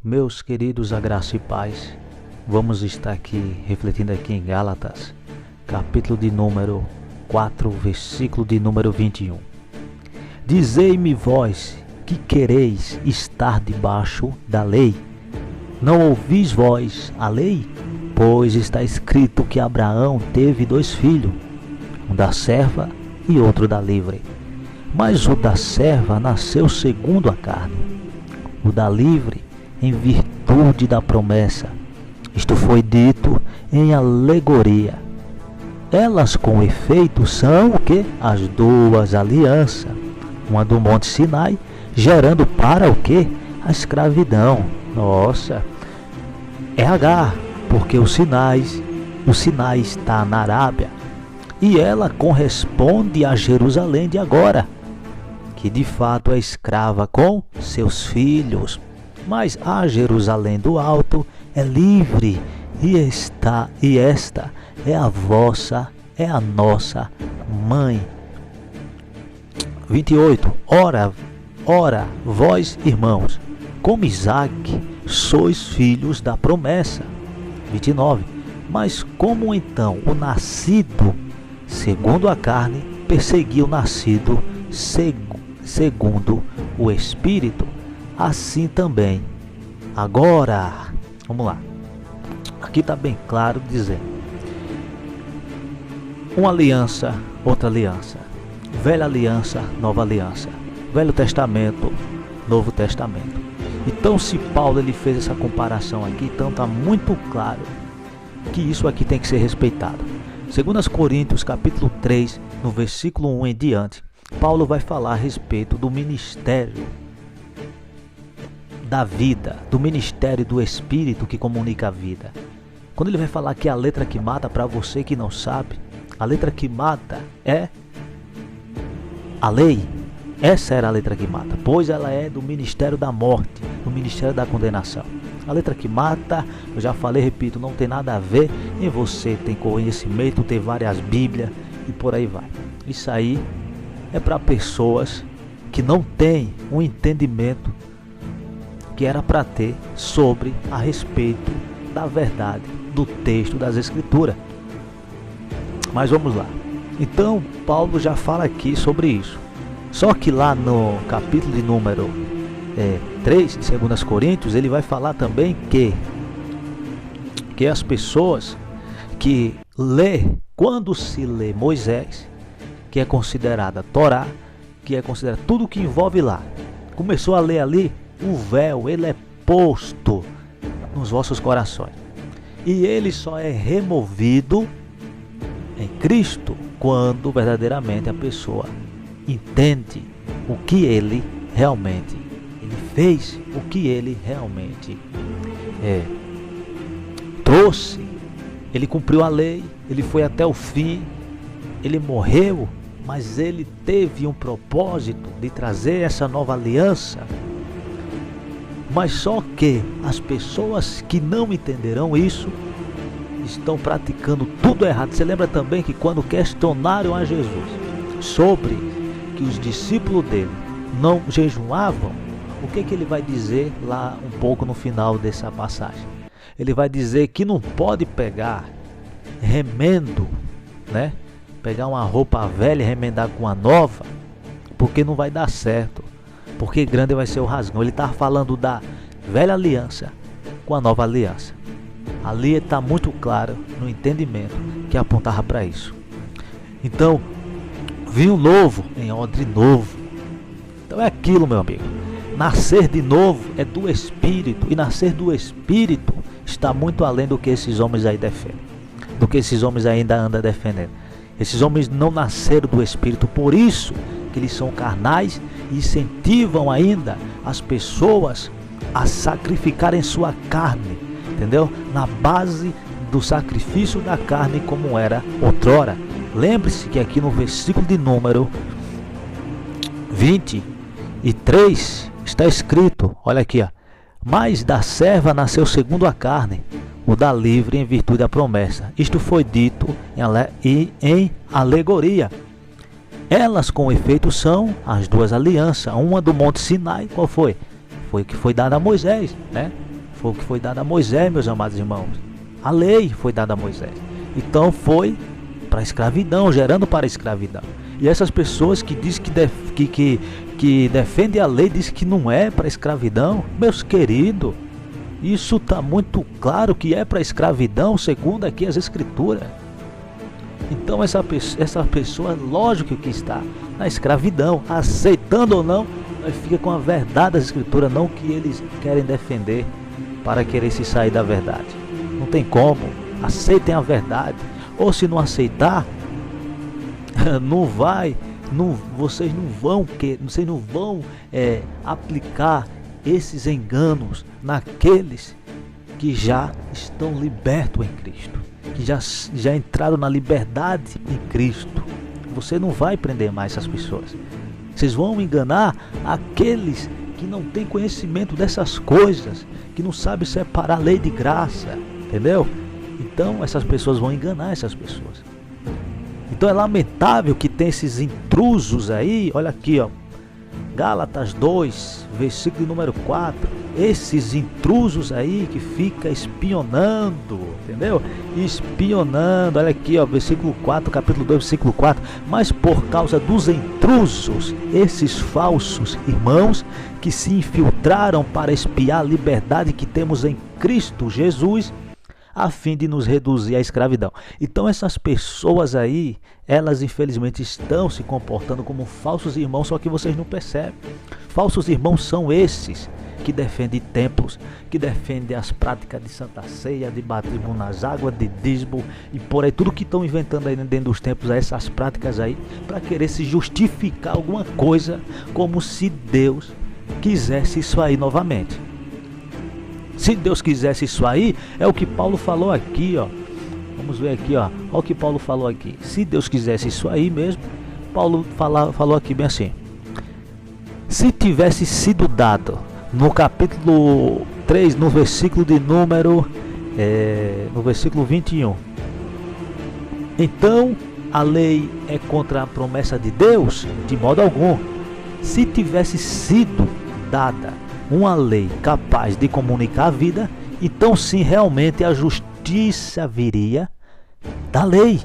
Meus queridos, a graça e paz, vamos estar aqui refletindo aqui em Gálatas, capítulo de número 4, versículo de número 21. Dizei-me vós que quereis estar debaixo da lei. Não ouvis vós a lei? Pois está escrito que Abraão teve 2 filhos, um da serva e outro da livre. Mas o da serva nasceu segundo a carne, o da livre em virtude da promessa. Isto foi dito em alegoria. Elas com efeito são o que? As 2 alianças, uma do Monte Sinai, gerando para o que? A escravidão. Nossa, é Agar, porque o Sinai está na Arábia, e ela corresponde a Jerusalém de agora, que de fato é escrava com seus filhos. Mas a Jerusalém do alto é livre, e esta é a vossa, é a nossa mãe. 28. Ora, vós, irmãos, como Isaque, sois filhos da promessa. 29. Mas como então o nascido segundo a carne perseguiu o nascido segundo o Espírito, assim também. Agora, vamos lá. Aqui está bem claro dizendo: uma aliança, outra aliança. Velha aliança, nova aliança. Velho Testamento, Novo Testamento. Então, se Paulo ele fez essa comparação aqui, então está muito claro que isso aqui tem que ser respeitado. 2 Coríntios capítulo 3, no versículo 1 em diante, Paulo vai falar a respeito do ministério da vida, do ministério do Espírito que comunica a vida. Quando ele vai falar que a letra que mata, para você que não sabe, a letra que mata é a lei. Essa era a letra que mata, pois ela é do ministério da morte, do ministério da condenação. A letra que mata, eu já falei, repito, não tem nada a ver em você ter conhecimento, ter várias bíblias e por aí vai. Isso aí é para pessoas que não têm um entendimento que era para ter sobre a respeito da verdade do texto das Escrituras. Mas vamos lá. Então, Paulo já fala aqui sobre isso. Só que lá no capítulo de número 3 de 2 Coríntios, ele vai falar também que as pessoas que quando se lê Moisés, que é considerada Torá, que é considerada tudo que envolve lá, começou a ler ali, o véu, ele é posto nos vossos corações. E ele só é removido em Cristo quando verdadeiramente a pessoa entende o que ele realmente fez, o que ele realmente trouxe. Ele cumpriu a lei, ele foi até o fim, ele morreu, mas ele teve um propósito de trazer essa nova aliança. Mas só que as pessoas que não entenderão isso estão praticando tudo errado. Você lembra também que quando questionaram a Jesus sobre que os discípulos dele não jejuavam, o que ele vai dizer lá um pouco no final dessa passagem? Ele vai dizer que não pode pegar remendo, né? Pegar uma roupa velha e remendar com uma nova, porque não vai dar certo, porque grande vai ser o rasgão. Ele está falando da velha aliança com a nova aliança. Ali está muito claro no entendimento que apontava para isso. Então, vinho novo em odre novo. Então é aquilo, meu amigo. Nascer de novo é do Espírito. E nascer do Espírito está muito além do que esses homens aí defendem, do que esses homens ainda andam defendendo. Esses homens não nasceram do Espírito, por isso que eles são carnais e incentivam ainda as pessoas a sacrificarem sua carne, entendeu? Na base do sacrifício da carne como era outrora. Lembre-se que aqui no versículo de número 23 está escrito, olha aqui, ó, mas da serva nasceu segundo a carne, o da livre em virtude da promessa. Isto foi dito em alegoria. Elas com efeito são as 2 alianças, uma do Monte Sinai, qual foi? Foi que foi dada a Moisés, né? Foi o que foi dado a Moisés, meus amados irmãos. A lei foi dada a Moisés. Então foi para a escravidão, gerando para a escravidão. E essas pessoas que dizem que defendem a lei, dizem que não é para a escravidão. Meus queridos, isso está muito claro que é para a escravidão, segundo aqui as escrituras. Então essa pessoa, lógico que está na escravidão, aceitando ou não, mas fica com a verdade das escrituras, não que eles querem defender para querer se sair da verdade. Não tem como. Aceitem a verdade. Ou se não aceitar, vocês não vão aplicar esses enganos naqueles que já estão libertos em Cristo, que já entraram na liberdade em Cristo. Você não vai prender mais essas pessoas. Vocês vão enganar aqueles que não têm conhecimento dessas coisas, que não sabem separar a lei de graça, entendeu? Então essas pessoas vão enganar essas pessoas. Então é lamentável que tem esses intrusos aí. Olha aqui, ó, Gálatas 2, versículo número 4. Esses intrusos aí que fica espionando, entendeu? Espionando, olha aqui, ó, versículo 4, capítulo 2, versículo 4. Mas por causa dos intrusos, esses falsos irmãos que se infiltraram para espiar a liberdade que temos em Cristo Jesus, a fim de nos reduzir à escravidão. Então essas pessoas aí, elas infelizmente estão se comportando como falsos irmãos, só que vocês não percebem. Falsos irmãos são esses que defendem templos, que defendem as práticas de Santa Ceia, de batismo nas águas, de dízimo e por aí, tudo que estão inventando aí dentro dos templos, essas práticas aí, para querer se justificar alguma coisa, como se Deus quisesse isso aí novamente. Se Deus quisesse isso aí, é o que Paulo falou aqui, ó. Vamos ver aqui, ó. Olha o que Paulo falou aqui. Se Deus quisesse isso aí mesmo, Paulo falou aqui bem assim. Se tivesse sido dado no capítulo 3, no versículo de número, no versículo 21. Então, a lei é contra a promessa de Deus? De modo algum. Se tivesse sido dada uma lei capaz de comunicar a vida, então sim, realmente a justiça viria da lei.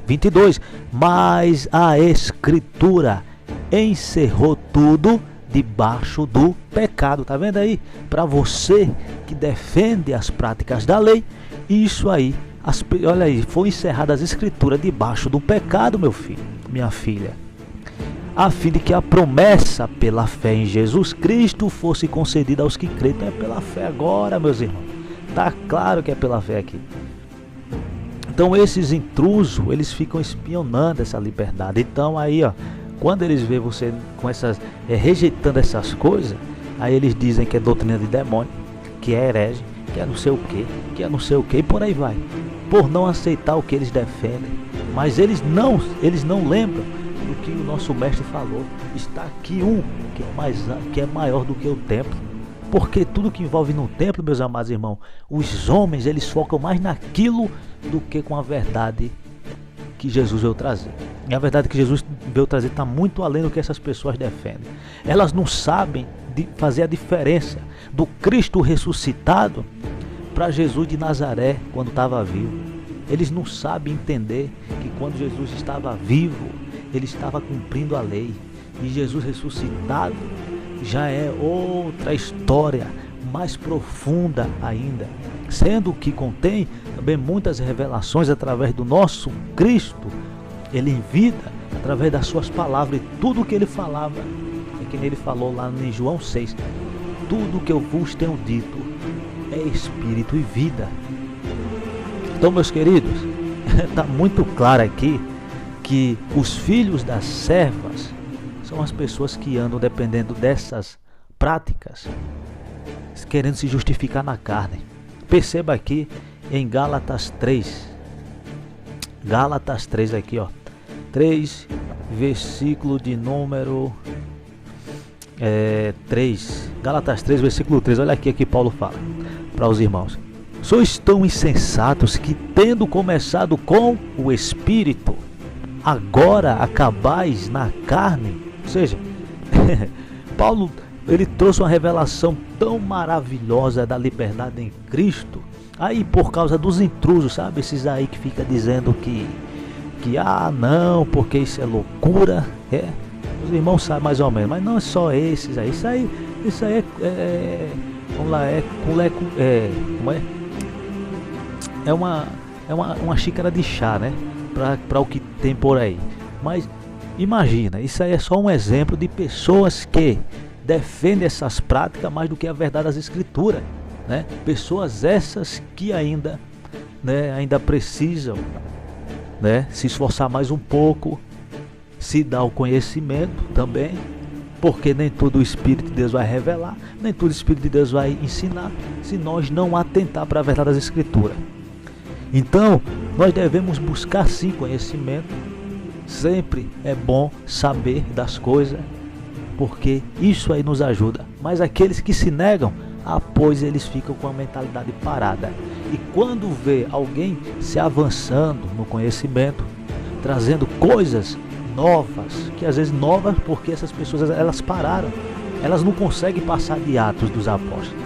22. Mas a Escritura encerrou tudo debaixo do pecado. Tá vendo aí? Para você que defende as práticas da lei, isso aí, olha aí, foi encerrada as Escrituras debaixo do pecado, meu filho, minha filha, a fim de que a promessa pela fé em Jesus Cristo fosse concedida aos que creem. Então é pela fé agora, meus irmãos. Tá claro que é pela fé aqui. Então esses intrusos, eles ficam espionando essa liberdade. Então aí, ó, quando eles veem você com essas, rejeitando essas coisas, aí eles dizem que é doutrina de demônio, que é herege, que é não sei o que, que é não sei o que, e por aí vai. Por não aceitar o que eles defendem. Mas eles não lembram do que o nosso mestre falou. Está aqui um que é maior do que o templo. Porque tudo que envolve no templo, meus amados irmãos, os homens, eles focam mais naquilo do que com a verdade que Jesus veio trazer. E a verdade que Jesus veio trazer está muito além do que essas pessoas defendem. Elas não sabem fazer a diferença do Cristo ressuscitado para Jesus de Nazaré quando estava vivo. Eles não sabem entender que quando Jesus estava vivo, ele estava cumprindo a lei. E Jesus ressuscitado já é outra história, mais profunda ainda, sendo que contém também muitas revelações através do nosso Cristo. Ele em vida, através das suas palavras, e tudo que ele falava, é que ele falou lá em João 6, tudo que eu vos tenho dito é espírito e vida. Então, meus queridos, está muito claro aqui que os filhos das servas são as pessoas que andam dependendo dessas práticas, querendo se justificar na carne. Perceba aqui em Gálatas 3. Gálatas 3 aqui, ó. 3, versículo de número 3. Gálatas 3, versículo 3. Olha aqui que Paulo fala para os irmãos. Sois tão insensatos que, tendo começado com o Espírito, agora acabais na carne. Ou seja, Paulo ele trouxe uma revelação tão maravilhosa da liberdade em Cristo. Aí por causa dos intrusos, sabe? Esses aí que fica dizendo que não, porque isso é loucura. Os irmãos sabem mais ou menos, mas não é só esses aí. Isso aí vamos lá, é uma xícara de chá, né? Para o que tem por aí. Mas imagina, isso aí é só um exemplo de pessoas que defendem essas práticas mais do que a verdade das escrituras, né? Pessoas essas que ainda precisam, né, se esforçar mais um pouco, se dar o conhecimento também, porque nem tudo o Espírito de Deus vai revelar, nem tudo o Espírito de Deus vai ensinar, se nós não atentar para a verdade das escrituras. Então, nós devemos buscar sim conhecimento. Sempre é bom saber das coisas, porque isso aí nos ajuda. Mas aqueles que se negam, pois eles ficam com a mentalidade parada. E quando vê alguém se avançando no conhecimento, trazendo coisas novas, que às vezes novas porque essas pessoas elas pararam, elas não conseguem passar de Atos dos Apóstolos,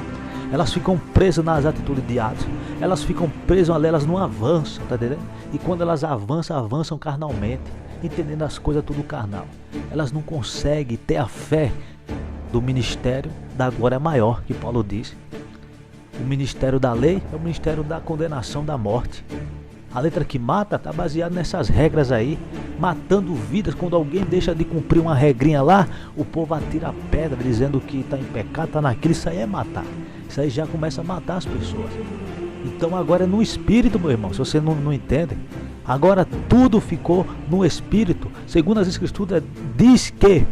elas ficam presas nas atitudes de Atos, elas ficam presas ali, elas não avançam, tá entendendo? E quando elas avançam carnalmente, entendendo as coisas tudo carnal, elas não conseguem ter a fé do ministério da glória maior, que Paulo disse. O ministério da lei é o ministério da condenação da morte. A letra que mata está baseada nessas regras aí, matando vidas. Quando alguém deixa de cumprir uma regrinha lá, o povo atira a pedra dizendo que está em pecado, está naquilo. Isso aí é matar. Isso aí já começa a matar as pessoas. Então agora é no espírito, meu irmão, se você não entende. Agora tudo ficou no espírito. Segundo as escrituras, diz que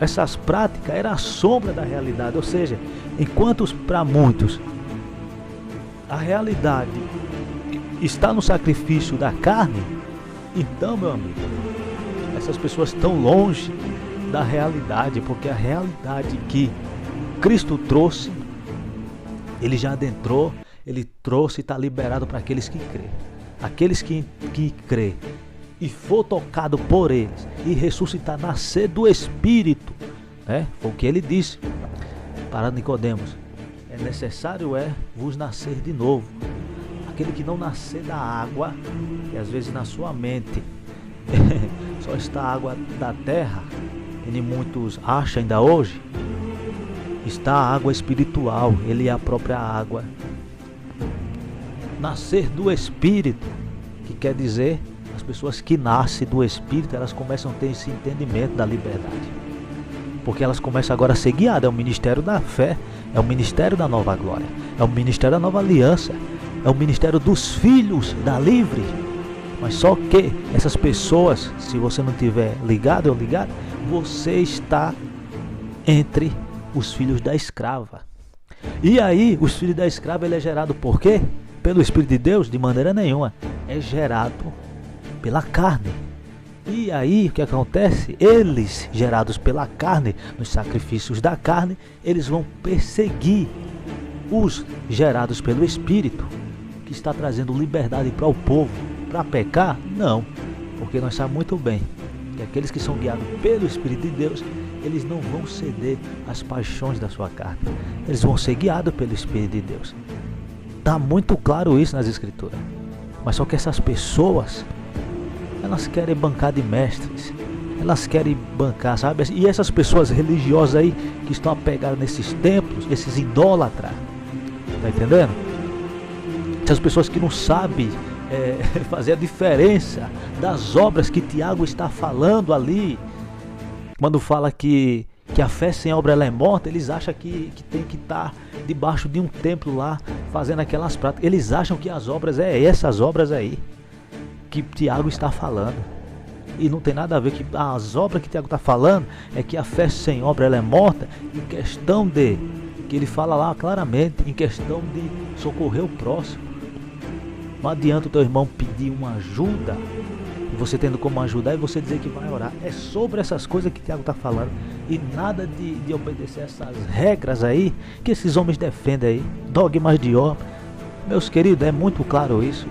essas práticas eram a sombra da realidade. Ou seja, enquanto para muitos a realidade está no sacrifício da carne, então, meu amigo, essas pessoas estão longe da realidade, porque a realidade que Cristo trouxe, Ele já adentrou, Ele trouxe e está liberado para aqueles que crêem. Aqueles que crêem e for tocado por eles e ressuscitar, nascer do Espírito, né? Foi o que Ele disse para Nicodemos: é necessário vos nascer de novo. Aquele que não nascer da água, e às vezes na sua mente só está a água da terra, e muitos acham ainda hoje, está a água espiritual, Ele é a própria água. Nascer do Espírito, que quer dizer, as pessoas que nascem do Espírito, elas começam a ter esse entendimento da liberdade, porque elas começam agora a ser guiadas. É o ministério da fé, é o ministério da nova glória, é o ministério da nova aliança, é o ministério dos filhos da livre. Mas só que essas pessoas, se você não tiver ligado ou ligado, você está entre os filhos da escrava. E aí, os filhos da escrava, ele é gerado por quê? Pelo Espírito de Deus? De maneira nenhuma. É gerado pela carne. E aí, o que acontece? Eles, gerados pela carne, nos sacrifícios da carne, eles vão perseguir os gerados pelo Espírito, que está trazendo liberdade para o povo. Para pecar? Não, porque nós sabemos muito bem que aqueles que são guiados pelo Espírito de Deus, eles não vão ceder às paixões da sua carne, eles vão ser guiados pelo Espírito de Deus. Está muito claro isso nas Escrituras. Mas só que essas pessoas, elas querem bancar de mestres, elas querem bancar, sabe? E essas pessoas religiosas aí que estão apegadas nesses templos, esses idólatras, tá entendendo? Essas pessoas que não sabem fazer a diferença das obras que Tiago está falando ali. Quando fala que a fé sem obra ela é morta, eles acham que tem que estar debaixo de um templo lá, fazendo aquelas práticas. Eles acham que as obras essas obras aí que Tiago está falando. E não tem nada a ver, que as obras que Tiago está falando é que a fé sem obra ela é morta, em questão de, que ele fala lá claramente, em questão de socorrer o próximo. Não adianta o teu irmão pedir uma ajuda, e você tendo como ajudar, e você dizer que vai orar. É sobre essas coisas que Tiago está falando, e nada de obedecer essas regras aí, que esses homens defendem aí, dogmas de obra. Meus queridos, é muito claro isso.